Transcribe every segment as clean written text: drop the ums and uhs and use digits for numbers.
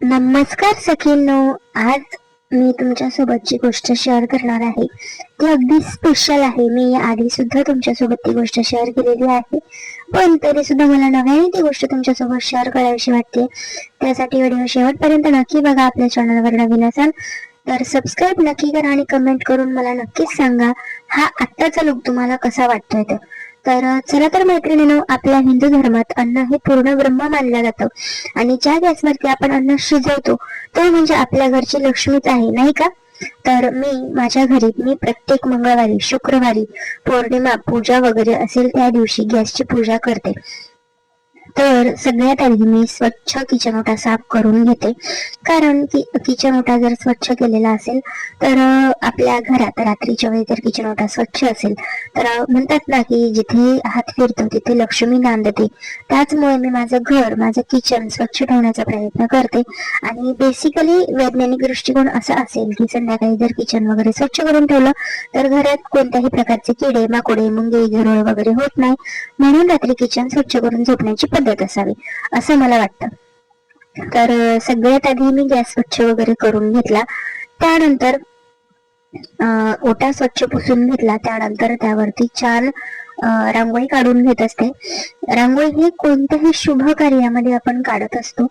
नमस्कार सखींनो. आज मी तुमच्यासोबत गोष्ट शेअर करणार आहे ती अगदी स्पेशल आहे. मी या आधी सुद्धा तुमच्यासोबत ती गोष्ट शेअर केलेली आहे, पण तरी सुद्धा मला नव्याने ती गोष्ट तुमच्यासोबत शेअर करावीशी वाटते. त्यासाठी व्हिडिओ शेवटपर्यंत नक्की बघा. आपल्या चॅनलवर नवीन असाल तर सबस्क्राईब नक्की करा आणि कमेंट करून मला नक्कीच सांगा हा आत्ताचा लुक तुम्हाला कसा वाटतोय ते. तर चला तर मैत्रिणींनो, आपल्या हिंदू धर्मात अन्न हे पूर्ण ब्रह्म मानलं जातं आणि ज्या गॅसवरती आपण अन्न शिजवतो तो म्हणजे आपल्या घरची लक्ष्मीच आहे, नाही का? तर मी माझ्या घरी प्रत्येक मंगळवारी, शुक्रवारी, पौर्णिमा, पूजा वगैरे असेल त्या दिवशी गॅसची पूजा करते. तर सगळ्यात आधी मी स्वच्छ किचन ओटा साफ करून घेते, कारण की किचन ओटा जर स्वच्छ केलेला असेल तर आपल्या घरात रात्रीच्या वेळी जर किचन ओटा स्वच्छ असेल तर म्हणतात ना की जिथे हात फिरतो तिथे लक्ष्मी नांदते. त्याचमुळे मी माझं घर, माझं किचन स्वच्छ ठेवण्याचा प्रयत्न करते. आणि बेसिकली वैज्ञानिक दृष्टिकोन असा असेल की संध्याकाळी जर किचन वगैरे स्वच्छ करून ठेवलं तर घरात कोणत्याही प्रकारचे किडे, माकोडे, मुंगे, झुरळ वगैरे होत नाही, म्हणून रात्री किचन स्वच्छ करून झोपण्याची पद्धत असावी असं मला वाटतं. तर सगळ्यात आधी मी गॅस स्वच्छ वगैरे करून घेतला. त्यानंतर ओटा स्वच्छ पुसून घेतला. त्यानंतर त्यावरती छान रांगोळी काढून घेत असते. रांगोळी ही कोणत्याही शुभ कार्यामध्ये आपण काढत असतो,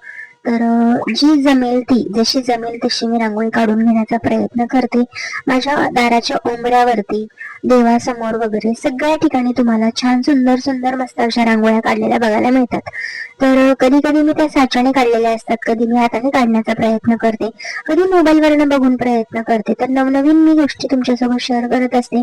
तर जी जमेल ती, जशी जमेल तशी मी रांगोळी काढून घेण्याचा प्रयत्न करते. माझ्या दाराच्या उंबऱ्यावरती, देवासमोर वगैरे सगळ्या ठिकाणी तुम्हाला छान सुंदर सुंदर मस्त अशा रांगोळ्या काढलेल्या बघायला मिळतात. तर कधी कधी मी त्या साच्याने काढलेल्या असतात, कधी मी हाताने काढण्याचा प्रयत्न करते, कधी मोबाईल वरनं बघून प्रयत्न करते. तर नवनवीन मी गोष्टी तुमच्यासोबत शेअर करत असते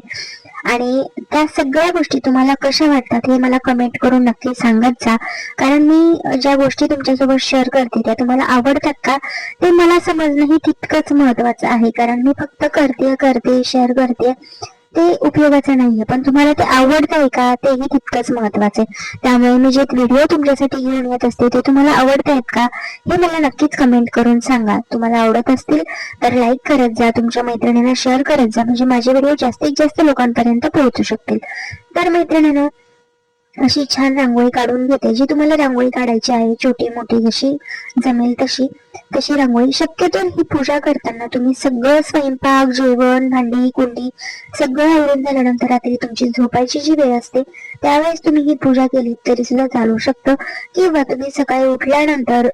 आणि त्या सगळ्या गोष्टी तुम्हाला कशा वाटतात हे मला कमेंट करून नक्की सांगत जा. कारण मी ज्या गोष्टी तुमच्यासोबत शेअर करते त्या तुम्हाला आवडतात का ते मला समजणं ही तितकंच महत्वाचं आहे. कारण मी फक्त करते शेअर करते ते उपयोगाचं नाहीये, पण तुम्हाला ते आवडतंय का तेही तितकंच महत्वाचं आहे. त्यामुळे मी जे व्हिडिओ तुमच्यासाठी घेऊन येत असते ते तुम्हाला आवडतायत का हे मला नक्कीच कमेंट करून सांगा. तुम्हाला आवडत असतील तर लाईक करत जा, तुमच्या मैत्रिणींना शेअर करत जा, म्हणजे माझे व्हिडिओ जास्तीत जास्त लोकांपर्यंत पोहोचू शकतील. तर मैत्रिणींनो, अशी छान रांगोळी काढून घेते. जी तुम्हाला रांगोळी काढायची आहे, छोटी मोठी जशी जमेल तशी तशी रांगोळी. शक्यतो ही पूजा करताना तुम्ही सगळं स्वयंपाक, जेवण, भांडी कुंडी सगळं आवरून झाल्यानंतर रात्री तुमची झोपायची जी वेळ असते त्यावेळेस तुम्ही ही पूजा केली तरी सुद्धा चालू शकतं. किंवा तुम्ही सकाळी उठल्यानंतर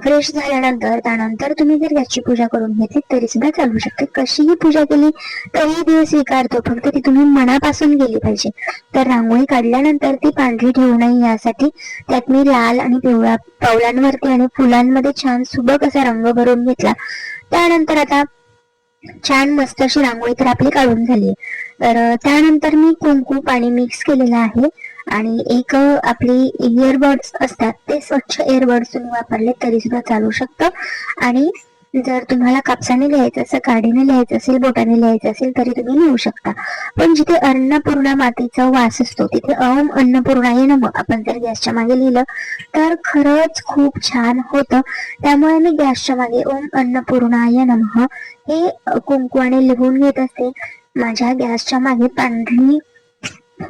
फ्रेश झाल्यानंतर त्यानंतर तुम्ही जर याची पूजा करून घेतली तरी सुद्धा चालू शकते. कशीही पूजा केली तरी देव स्वीकारतो, फक्त ती तुम्ही मनापासून गेली पाहिजे. तर रांगोळी काढल्यानंतर ती पांढरी ठेवू नये यासाठी त्यात मी लाल आणि पिवळ्या पावलांवरती आणि फुलांमध्ये छान सुबक असा रंग भरून घेतला. त्यानंतर आता छान मस्त अशी रांगोळी तर आपली काढून झाली. तर त्यानंतर मी कुंकू पाणी मिक्स केलेलं आहे आणि एक आपली इयरबड्स असतात ते स्वच्छ इयरबड्स तुम्ही वापरले तरी सुद्धा चालू शकतं. आणि जर तुम्हाला कापसाने लिहायचं असेल, काडीने लिहायचं असेल, बोटाने लिहायचं असेल तरी तुम्ही लिहू शकता. पण जिथे अन्नपूर्णा मातेचा वास असतो तिथे ओम अन्नपूर्णाय नमः आपण जर गॅसच्या मागे लिहिलं तर खरंच खूप छान होतं. त्यामुळे मी गॅसच्या मागे ओम अन्नपूर्णाय नमः हे कुंकवाने लिहून घेत असते. माझ्या गॅसच्या मागे पांढरी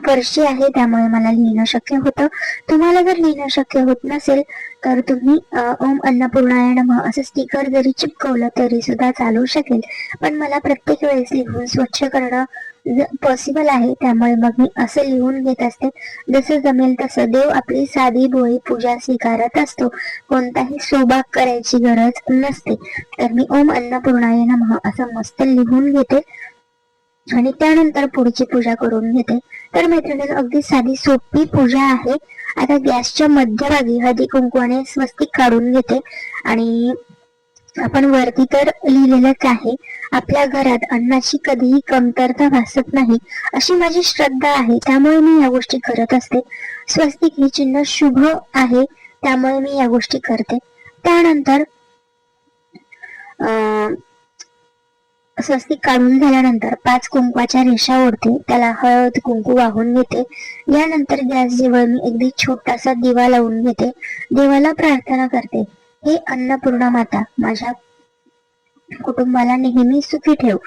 फरशी आहे त्यामुळे मला लिहिणं शक्य होतं. तुम्हाला जर लिहिणं शक्य होत नसेल तर तुम्ही ओम अन्नपूर्णाय नमः असं स्टिकर जरी चिपकवलं तरी सुद्धा चालू शकेल. पण मला प्रत्येक वेळेस लिहून स्वच्छ करणं पॉसिबल आहे, त्यामुळे मग मी असं लिहून घेत असते. जसं जमेल तसं देव आपली साधी भोळी पूजा स्वीकारत असतो, कोणताही सोबाग करायची गरज नसते. तर मी ओम अन्नपूर्णाय नमः असं मस्त लिहून घेते आणि त्यानंतर पुढची पूजा करून घेते. तर मैत्रिणींनो, अगदी साधी सोपी पूजा आहे. आता गॅसच्या मध्यभागी हळदी कुंकवाने स्वस्तिक काढून घेते आणि आपण वरती तर लिहिलेलंच आहे, आपल्या घरात अन्नाची कधीही कमतरता भासत नाही अशी माझी श्रद्धा आहे, त्यामुळे मी या गोष्टी करत असते. स्वस्तिक हे चिन्ह शुभ आहे त्यामुळे मी या गोष्टी करते. त्यानंतर स्वस्तिक काढून झाल्यानंतर 5 कुंकवाच्या रेषा ओढते, त्याला हळद कुंकू वाहून घेते. यानंतर गॅस जवळ मी अगदी छोटासा दिवा लावून घेते. देवाला प्रार्थना करते, हे अन्नपूर्णा माता माझ्या कुटुंबाला नेहमी सुखी ठेव.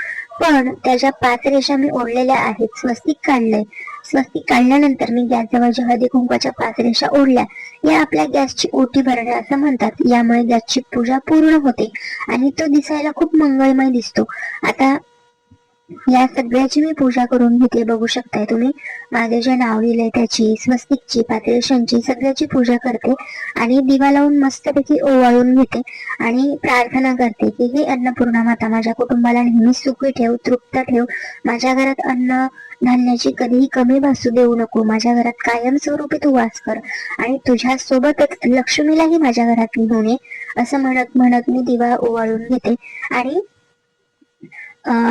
पण त्याच्या 5 रेषा मी ओढलेल्या आहेत, स्वस्तिक काढलंय, स्वस्तिक काढल्यानंतर मी गॅस जवळच्या हळदी कुंकवाच्या 5 रेषा ओढल्या. या आपल्या गॅसची ओटी भरणे असं म्हणतात. यामुळे गॅसची पूजा पूर्ण होते आणि तो दिसायला खूप मंगळमय दिसतो. आता या सगळ्याची मी पूजा करून घेते. बघू शकताय तुम्ही माझे जे नाव लिहिलंय त्याची, स्वस्तिकची, 5 रेषांची, सगळ्याची पूजा करते आणि दिवा लावून मस्तपैकी ओवाळून घेते आणि प्रार्थना करते की हे अन्नपूर्णा माता माझ्या कुटुंबाला नेहमी सुखी ठेव, तृप्त ठेव. माझ्या घरात अन्न धान्याची कधीही कमी भासू देऊ नको. माझ्या घरात कायम स्वरूपी तू वास कर आणि तुझ्या सोबतच लक्ष्मीलाही माझ्या घरात घेऊन ये. असं म्हणत म्हणत मी दिवा ओवाळून घेते आणि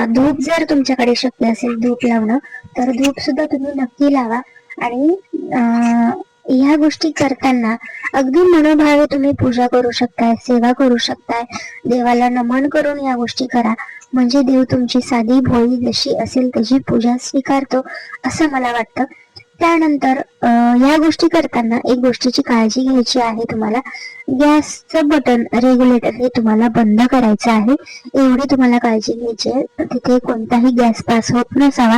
धूप जर तुमच्याकडे शक्य असेल धूप लावणं तर धूप सुद्धा तुम्ही नक्की लावा. आणि ह्या गोष्टी करताना अगदी मनोभावे तुम्ही पूजा करू शकताय, सेवा करू शकताय. देवाला नमन करून या गोष्टी करा, म्हणजे देव तुमची साधी भोळी जशी असेल तशी पूजा स्वीकारतो असं मला वाटतं. त्यानंतर या गोष्टी करताना एक गोष्टीची काळजी घ्यायची आहे तुम्हाला. गॅसचं बटन रेग्युलेटर हे तुम्हाला बंद करायचं आहे, एवढी तुम्हाला काळजी घ्यायची आहे. तिथे कोणताही गॅस पास होत नसावा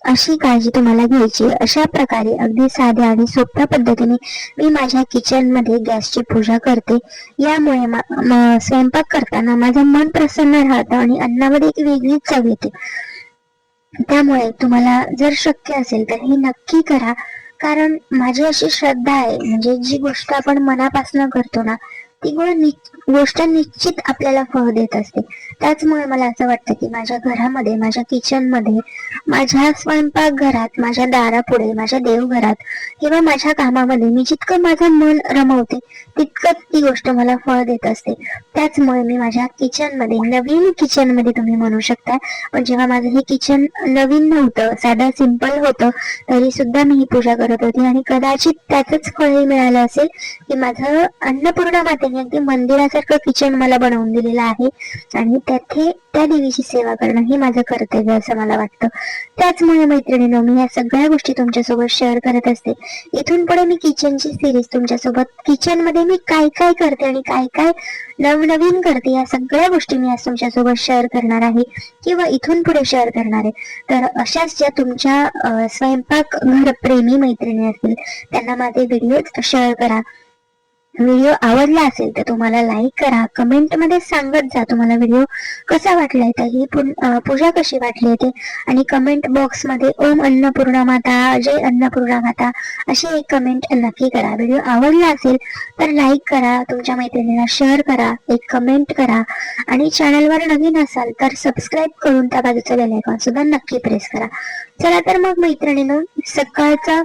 अशी काळजी तुम्हाला घ्यायची. अशा प्रकारे अगदी साध्या आणि सोप्या पद्धतीने मी माझ्या किचन मध्ये गॅसची पूजा करते. यामुळे स्वयंपाक करताना माझं मन प्रसन्न राहतं आणि अन्नामध्ये एक वेगळीच चव येते. त्यामुळे तुम्हाला जर शक्य असेल तर हे नक्की करा, कारण माझी अशी श्रद्धा आहे, म्हणजे जी गोष्ट आपण मनापासून करतो ना ती गोष्ट निश्चित आपल्याला फळ देत असते. त्याचमुळे मला असं वाटतं की माझ्या घरामध्ये, माझ्या किचन मध्ये, माझ्या स्वयंपाक घरात, माझ्या दारापुढे, माझ्या देवघरात किंवा माझ्या कामामध्ये मी जितकं माझं मन रमवते तितकंच ती गोष्ट मला फळ देत असते. त्याचमुळे मी माझ्या किचन मध्ये, नवीन किचन मध्ये तुम्ही म्हणू शकता, पण जेव्हा माझं हे किचन नवीन नव्हतं, साधं सिंपल होतं, तरी सुद्धा मी ही पूजा करत होती आणि कदाचित त्याचंच फळ मिळालं असेल की माझं अन्नपूर्णा मातेने अगदी मंदिरासारखं किचन मला बनवून दिलेलं आहे आणि तेथे त्या देवीची सेवा करणं हे माझं कर्तव्य असं मला वाटतं. त्याचमुळे मैत्रिणींनो, मी या सगळ्या गोष्टी तुमच्यासोबत शेअर करत असते. इथून पुढे मी किचनची सिरीज तुमच्यासोबत, किचन मध्ये मी काय काय करते आणि काय काय नवनवीन करते या सगळ्या गोष्टी मी आज तुमच्यासोबत शेअर करणार आहे किंवा इथून पुढे शेअर करणार आहे. तर अशाच ज्या तुमच्या स्वयंपाक घर प्रेमी मैत्रिणी असतील त्यांना माझे व्हिडिओ शेअर करा. व्हिडिओ आवडला असेल तर तुम्हाला लाईक करा, कमेंट मध्ये सांगत जा तुम्हाला व्हिडिओ कसा वाटलाय, तर ही पूजा कशी वाटली ते, आणि कमेंट बॉक्स मध्ये ओम अन्नपूर्णा माता, जय अन्नपूर्णा माता अशी एक कमेंट नक्की करा. व्हिडिओ आवडला असेल तर लाईक करा, तुमच्या मैत्रिणींना शेअर करा, एक कमेंट करा आणि चॅनलवर नवीन असाल तर सबस्क्राईब करून त्या बाजूचं बेल आयकॉन सुद्धा नक्की प्रेस करा. चला तर मग मैत्रिणींनो, सकाळचा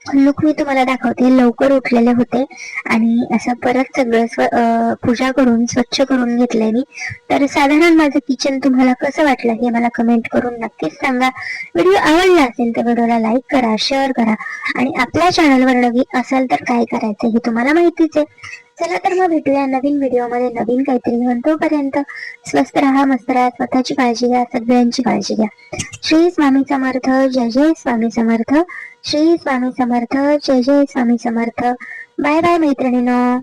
लुक मी तुम्हाला दाखवते. लवकर उठलेले होते आणि असं परत सगळं पूजा करून स्वच्छ करून घेतलंय मी. तर साधारण माझं किचन तुम्हाला कसं वाटलं हे मला कमेंट करून नक्कीच सांगा. व्हिडिओ आवडला असेल तर व्हिडिओला लाईक करा, शेअर करा आणि आपल्या चॅनलवर नवीन असेल तर काय करायचं हे तुम्हाला माहितीच आहे. चला तर मग भेटूया नवीन व्हिडिओ मध्ये नवीन काहीतरी घेऊन. तोपर्यंत स्वस्त राहा, मस्त राहा, स्वतःची काळजी घ्या, सगळ्यांची काळजी घ्या. श्री स्वामी समर्थ, जय जय स्वामी समर्थ. श्री स्वामी समर्थ, जय जय स्वामी समर्थ. बाय बाय मैत्रिणींनो.